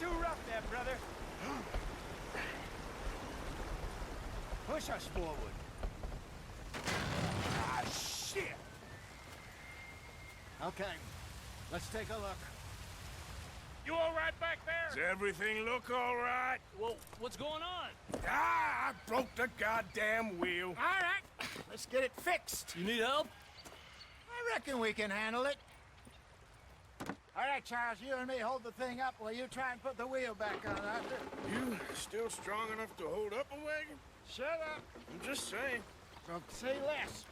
too rough there, brother. Push us forward. Ah, shit! Okay, let's take a look. You all right back there? Does everything look all right? Well, what's going on? Ah, I broke the goddamn wheel. All right, let's get it fixed. You need help? I reckon we can handle it. All right, Charles, you and me hold the thing up while you try and put the wheel back on, Arthur. You still strong enough to hold up a wagon? Shut up. I'm just saying. Don't say less.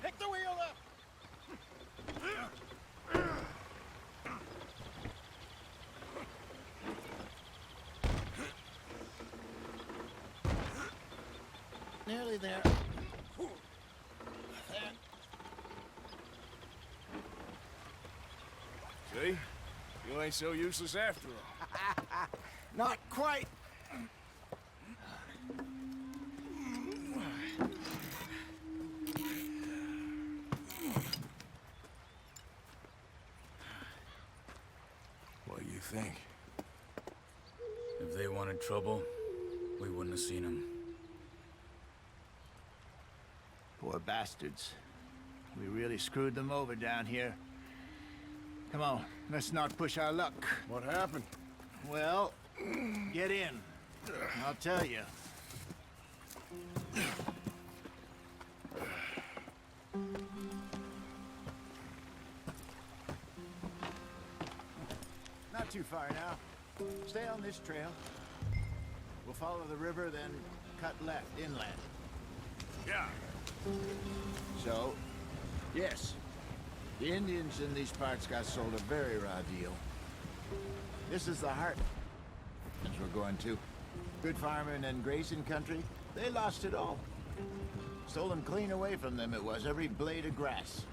Pick the wheel up. Nearly there. There. See? You ain't so useless after all. Not quite. What do you think? If they wanted trouble, we wouldn't have seen them. Poor bastards. We really screwed them over down here. Come on, let's not push our luck. What happened? Well, get in. I'll tell you. Not too far now. Stay on this trail. We'll follow the river, then cut left inland. Yeah. So, yes, the Indians in these parts got sold a very raw deal. This is the heart as we're going to. Good farming and grazing country, they lost it all. Stolen clean away from them it was, every blade of grass.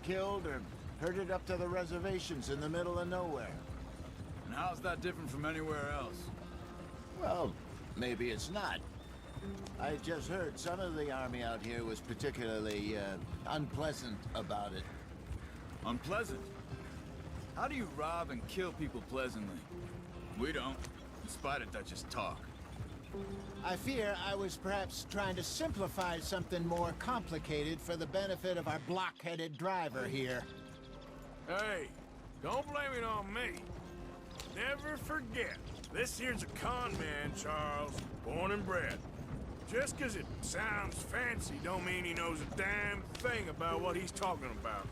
Killed or herded up to the reservations in the middle of nowhere. And how's that different from anywhere else? Well, maybe it's not. I just heard some of the army out here was particularly unpleasant about it. Unpleasant? How do you rob and kill people pleasantly? We don't, in spite of Dutch's talk. I fear I was perhaps trying to simplify something more complicated for the benefit of our block-headed driver here. Hey, don't blame it on me. Never forget, this here's a con man, Charles, born and bred. Just 'cause it sounds fancy don't mean he knows a damn thing about what he's talking about.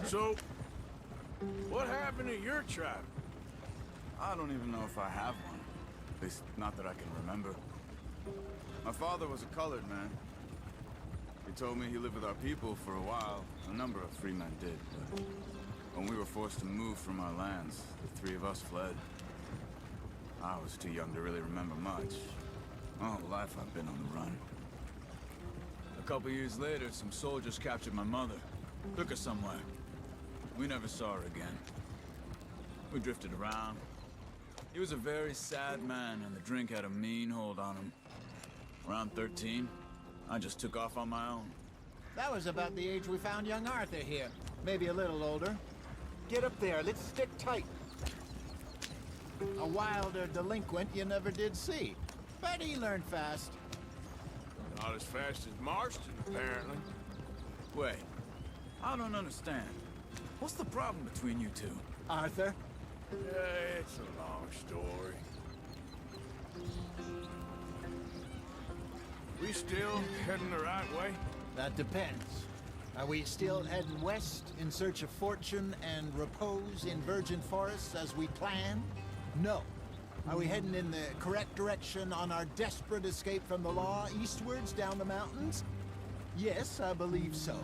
So, what happened to your tribe? I don't even know if I have one. At least, not that I can remember. My father was a colored man. He told me he lived with our people for a while. A number of free men did, but when we were forced to move from our lands, the three of us fled. I was too young to really remember much. My whole life I've been on the run. A couple years later, some soldiers captured my mother. Took her somewhere. We never saw her again. We drifted around. He was a very sad man, and the drink had a mean hold on him. Around 13, I just took off on my own. That was about the age we found young Arthur here. Maybe a little older. Get up there, let's stick tight. A wilder delinquent you never did see. But he learned fast. Not as fast as Marston, apparently. Wait, I don't understand. What's the problem between you two? Arthur? Yeah, it's a long story. We still heading the right way? That depends. Are we still heading west in search of fortune and repose in virgin forests as we planned? No. Are we heading in the correct direction on our desperate escape from the law eastwards down the mountains? Yes, I believe so.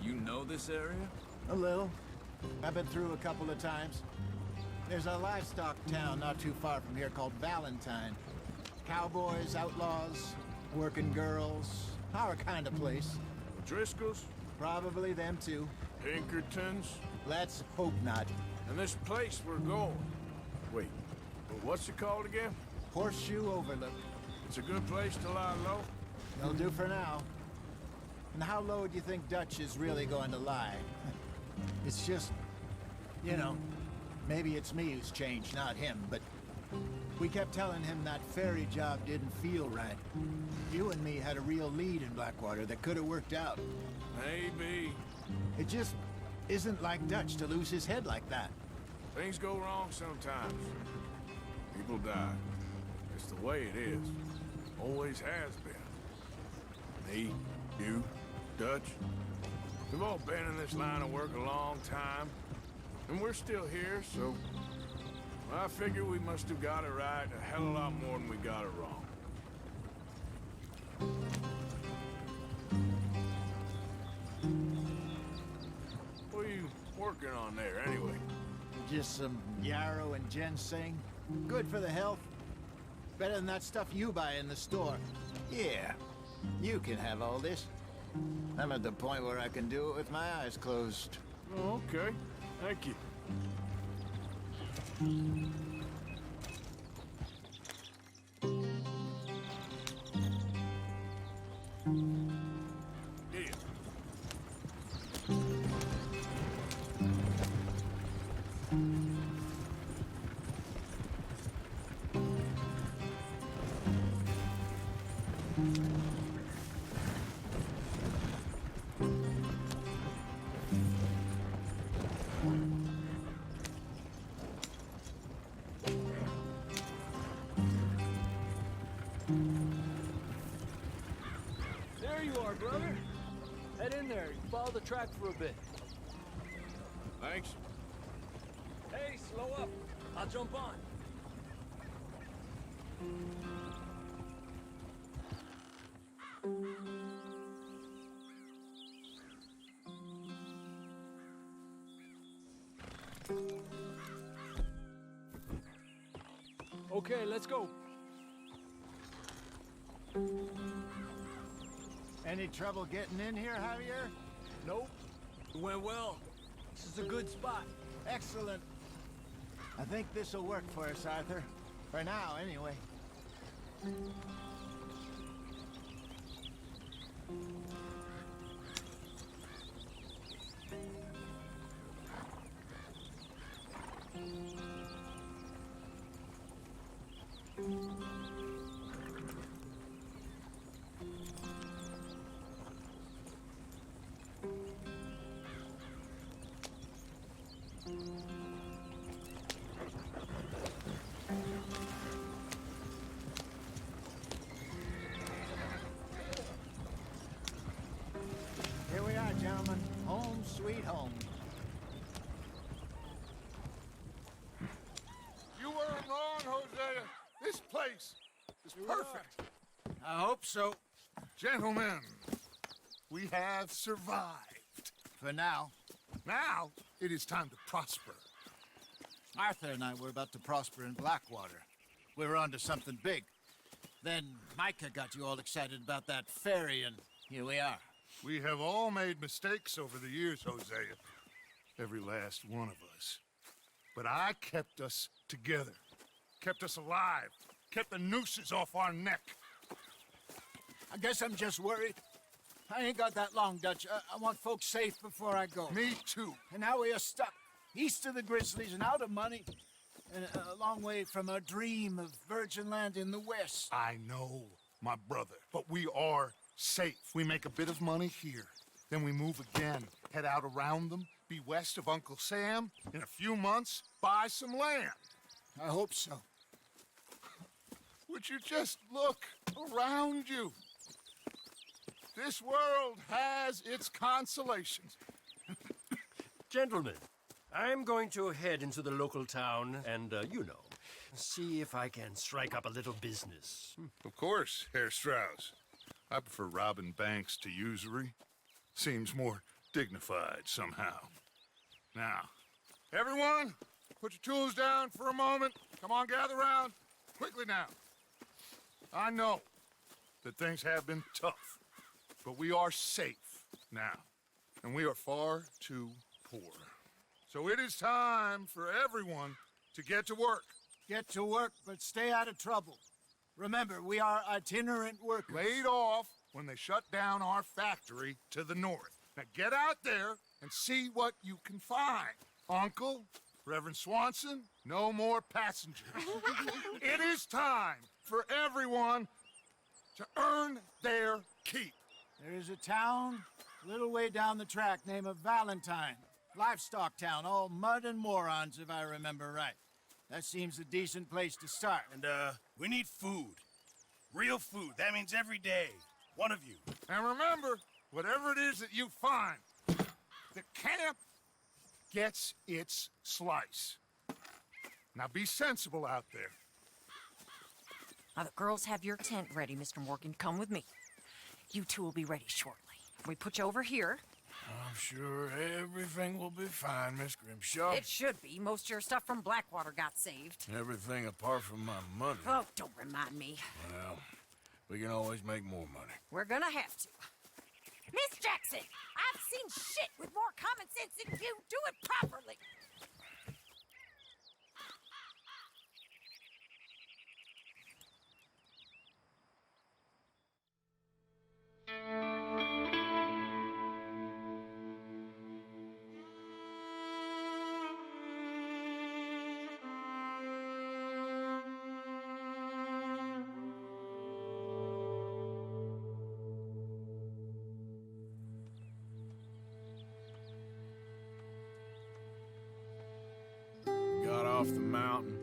You know this area? A little. I've been through a couple of times. There's a livestock town not too far from here called Valentine. Cowboys, outlaws, working girls, our kind of place. Driscoll's? Probably them too. Pinkertons? Let's hope not. And this place we're going. Wait, what's it called again? Horseshoe Overlook. It's a good place to lie low. They'll do for now. And how low do you think Dutch is really going to lie? It's just, you know, maybe it's me who's changed, not him, but we kept telling him that ferry job didn't feel right. You and me had a real lead in Blackwater that could have worked out. Maybe. It just isn't like Dutch to lose his head like that. Things go wrong sometimes. People die. It's the way it is. Always has been. Me, you, Dutch. We've all been in this line of work a long time. And we're still here, so... I figure we must have got it right a hell of a lot more than we got it wrong. What are you working on there, anyway? Just some yarrow and ginseng. Good for the health. Better than that stuff you buy in the store. Yeah, you can have all this. I'm at the point where I can do it with my eyes closed. Oh, okay. Thank you. Yeah. There you are, brother. Head in there. Follow the track for a bit. Thanks. Hey, slow up. I'll jump on. Okay, let's go. Any trouble getting in here, Javier? Nope. It went well. This is a good spot. Excellent. I think this'll work for us, Arthur. For now, anyway. Here we are, gentlemen. Home sweet home. You weren't wrong, Hosea. This place is perfect. I hope so. Gentlemen, we have survived. For now. Now, it is time to prosper. Arthur and I were about to prosper in Blackwater. We were onto something big. Then Micah got you all excited about that ferry, and here we are. We have all made mistakes over the years, Hosea. Every last one of us. But I kept us together. Kept us alive. Kept the nooses off our neck. I guess I'm just worried. I ain't got that long, Dutch. I want folks safe before I go. Me too. And now we are stuck east of the Grizzlies and out of money, and a long way from our dream of virgin land in the west. I know, my brother. But we are safe. We make a bit of money here. Then we move again. Head out around them. Be west of Uncle Sam. In a few months, buy some land. I hope so. Would you just look around you? This world has its consolations. Gentlemen, I'm going to head into the local town and, see if I can strike up a little business. Of course, Herr Strauss. I prefer robbing banks to usury. Seems more dignified somehow. Now, everyone, put your tools down for a moment. Come on, gather round. Quickly now. I know that things have been tough, but we are safe now, and we are far too poor. So it is time for everyone to get to work. Get to work, but stay out of trouble. Remember, we are itinerant workers. Laid off when they shut down our factory to the north. Now get out there and see what you can find. Uncle, Reverend Swanson, no more passengers. It is time for everyone to earn their keep. There is a town a little way down the track named Valentine. Livestock town, all mud and morons, if I remember right. That seems a decent place to start. And, we need food. Real food. That means every day. One of you. And remember, whatever it is that you find, the camp gets its slice. Now be sensible out there. Now, the girls have your tent ready, Mr. Morgan. Come with me. You two will be ready shortly. We put you over here. I'm sure everything will be fine, Miss Grimshaw. It should be. Most of your stuff from Blackwater got saved. Everything apart from my money. Oh, don't remind me. Well, we can always make more money. We're gonna have to. Miss Jackson, I've seen shit with more common sense than you. Do it properly. Got off the mountain,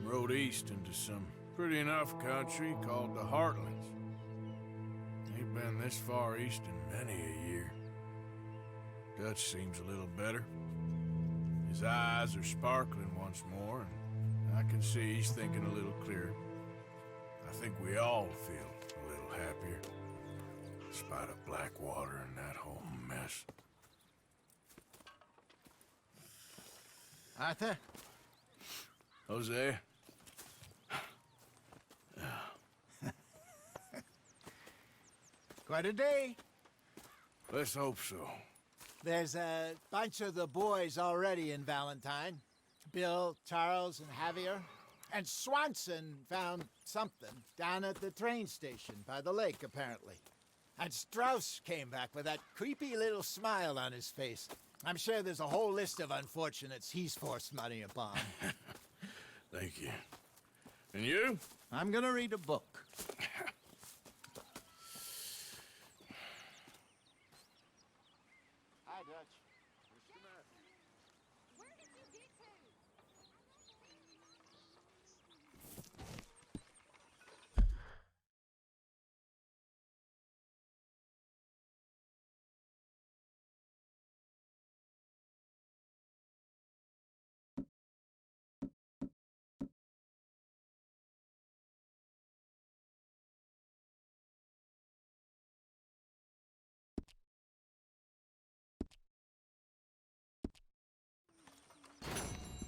rode east into some pretty enough country called the Heartlands. Ain't been this far east in many a year. Dutch seems a little better. His eyes are sparkling once more, and I can see he's thinking a little clearer. I think we all feel a little happier, in spite of Blackwater and that whole mess. Arthur? Jose? Quite a day. Let's hope so. There's a bunch of the boys already in Valentine. Bill, Charles, and Javier. And Swanson found something down at the train station by the lake, apparently. And Strauss came back with that creepy little smile on his face. I'm sure there's a whole list of unfortunates he's forced money upon. Thank you. And you? I'm gonna read a book. Hi, Dutch. Where did you get to?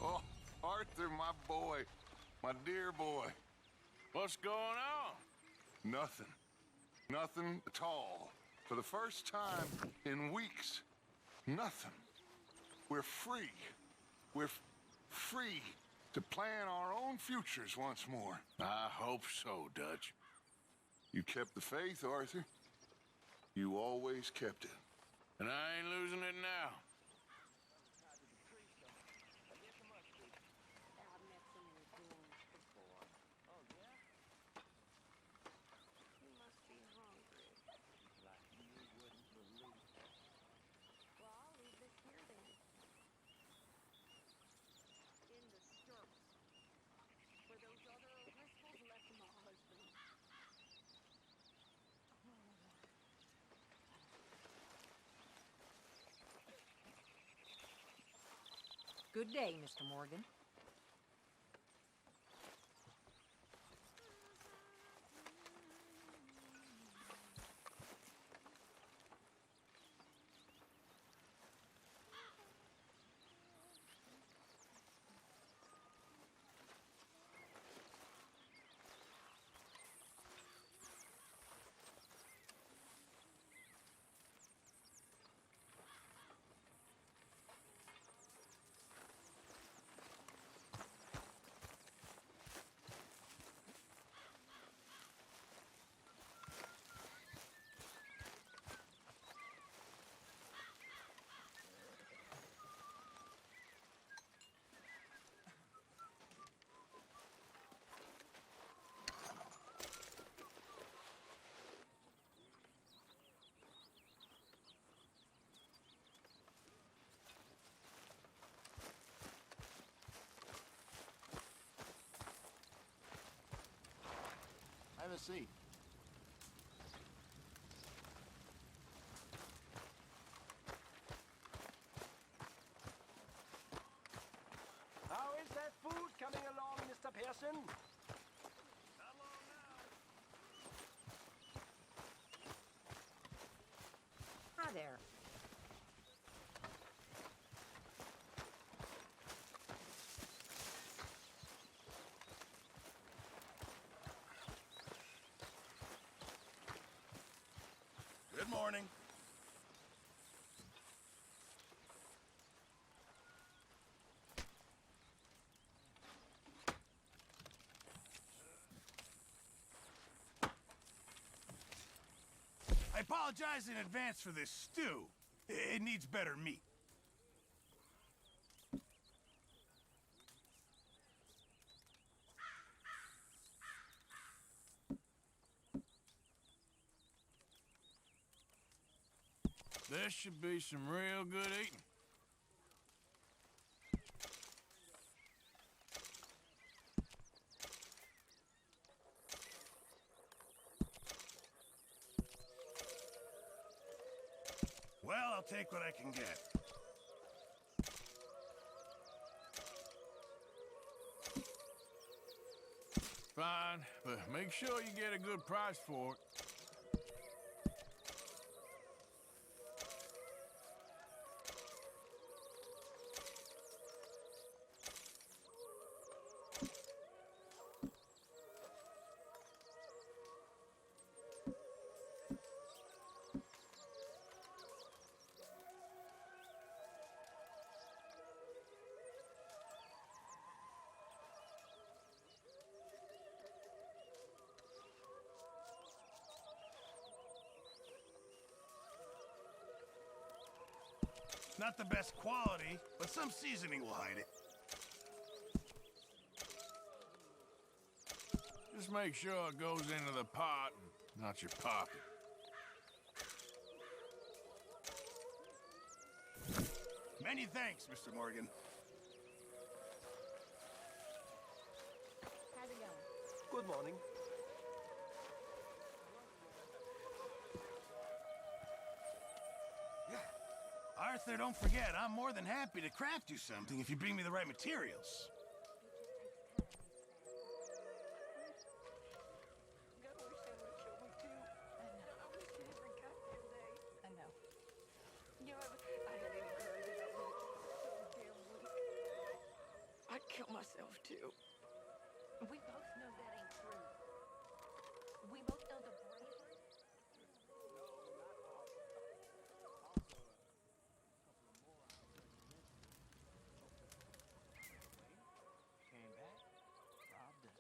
Oh, Arthur, my boy. My dear boy. What's going on? Nothing. Nothing at all. For the first time in weeks. Nothing. We're free. We're free to plan our own futures once more. I hope so, Dutch. You kept the faith, Arthur. You always kept it. And I ain't losing it now. Good day, Mr. Morgan. a seat. How is that food coming along, Mr. Pearson? Hi there. Good morning. I apologize in advance for this stew. It needs better meat. This should be some real good eating. Well, I'll take what I can get. Fine, but make sure you get a good price for it. Not the best quality, but some seasoning will hide it. Just make sure it goes into the pot and not your pocket. Many thanks, Mr. Morgan. How's it going? Good morning. Arthur, don't forget, I'm more than happy to craft you something if you bring me the right materials. I know. I'd kill myself too. We both know that ain't true. We both know the bravery. Came back, robbed us.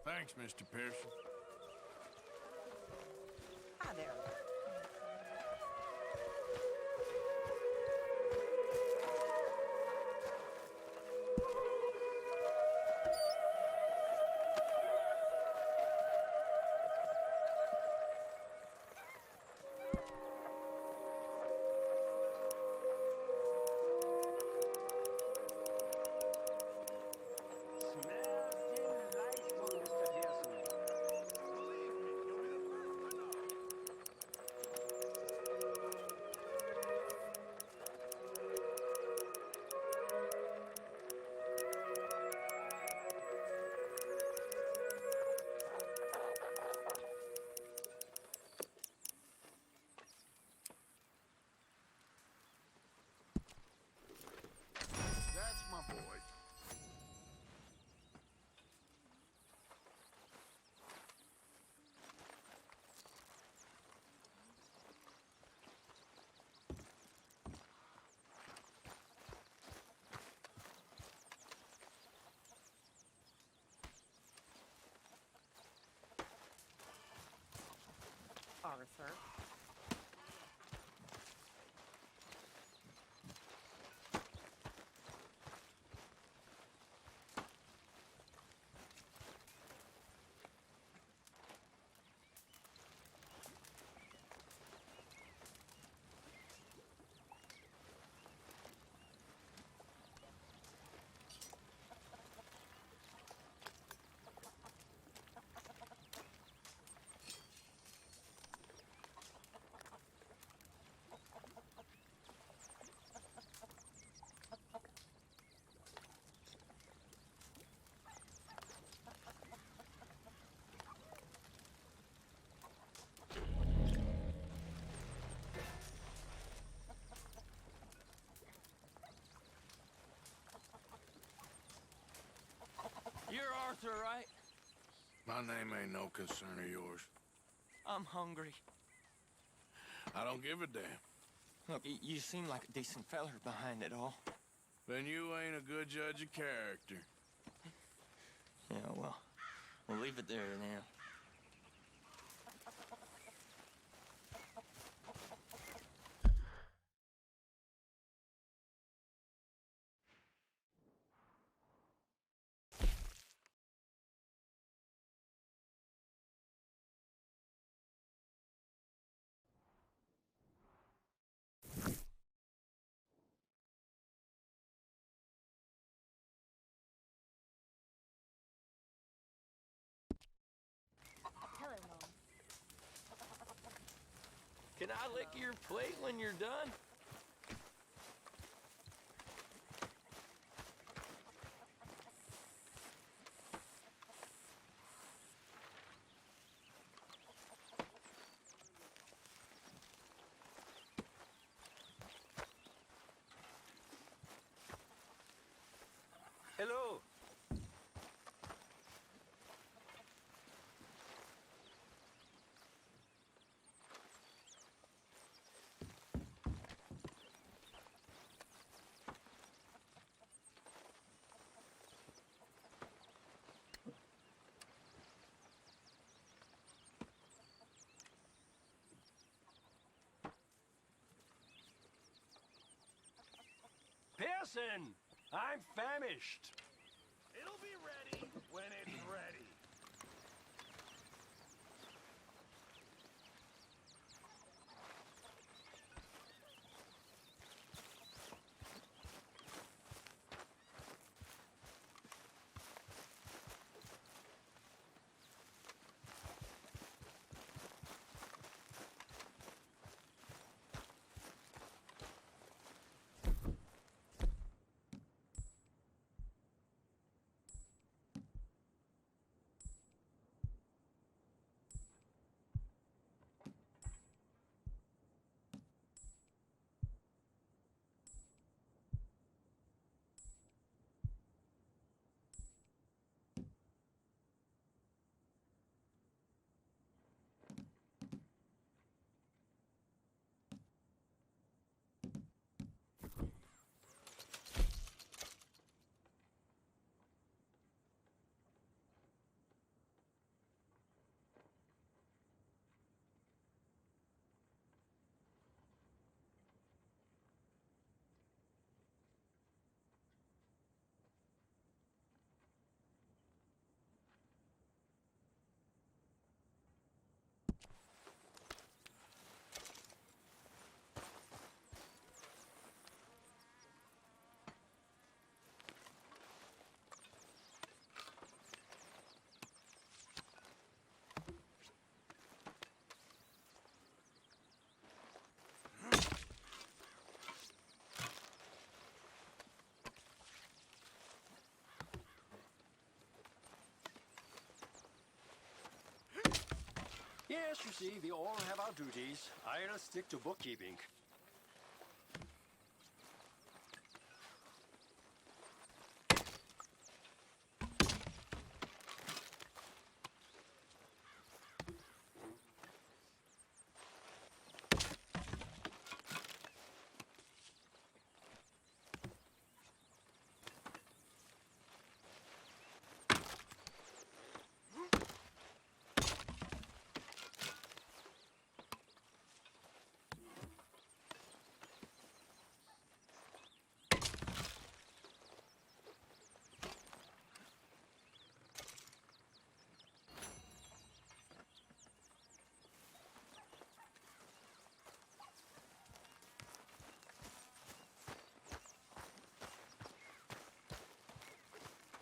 Thanks, Mr. Pearson. Hi there. Smells delightful, Mr. Pearson. Arthur. You're Arthur, right? My name ain't no concern of yours. I'm hungry. I don't give a damn. Look, you seem like a decent feller behind it all. Then you ain't a good judge of character. Yeah, well, we'll leave it there now. Can I lick your plate when you're done? Hello. Pearson, I'm famished. It'll be ready when it's ready. Yes, you see, we all have our duties. I'll stick to bookkeeping.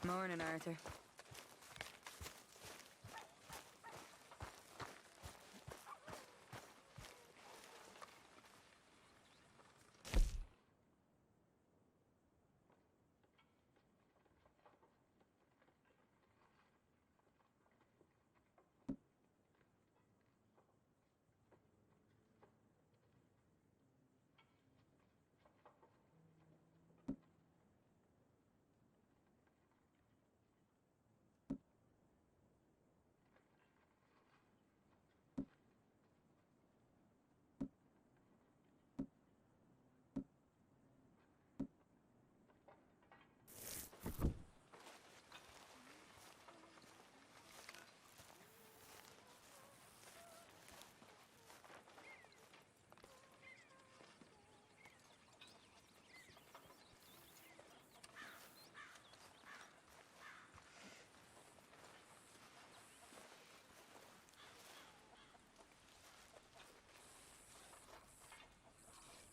Morning, Arthur.